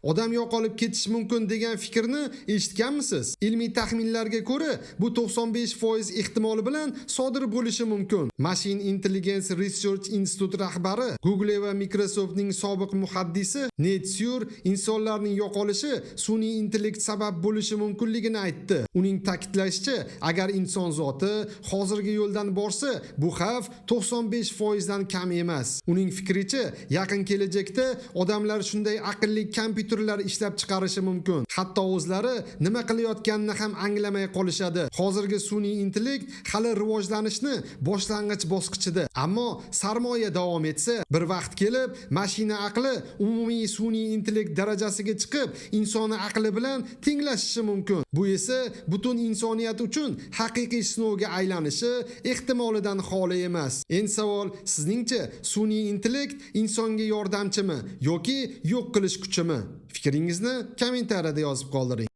odam yo'qolib ketishi mumkin degan fikrni eshitganmisiz? Ilmiy taxminlarga ko'ra, bu 95% ehtimoli bilan sodir bo'lishi mumkin. Machine Intelligence Research Institute rahbari, Google va Microsoftning sobiq muhaddisi Ned Sur insonlarning yo'qolishi sun'iy intellekt sabab bo'lishi mumkinligini aytdi. Uning ta'kidlashicha, agar inson zoti hozirgi yo'ldan borsa, bu xavf 95% dan kam emas. Uning fikricha, yaqin kelajakda odamlar shunday aqlli kompyuterlar ishlab chiqarishi mumkin. Hatto o'zlari nima qilayotganini ham anglamay qolishadi. Hozirgi sun'iy intellekt hali rivojlanishni boshlang'ich bosqichida. Ammo sarmoya davom etsa, bir vaqt kelib, mashina aqli umumiy sun'iy intellekt darajasiga chiqib, inson aqli bilan tenglashishi mumkin. Bu esa butun insoniyat uchun haqiqiy sinovga aylanishi ehtimolidan xoli emas. Endi savol, sizningcha sun'iy intellekt insonga yordamchimi yoki yo'q qilish kuchimi? Fikringizni kommentariyada yozib qoldiring.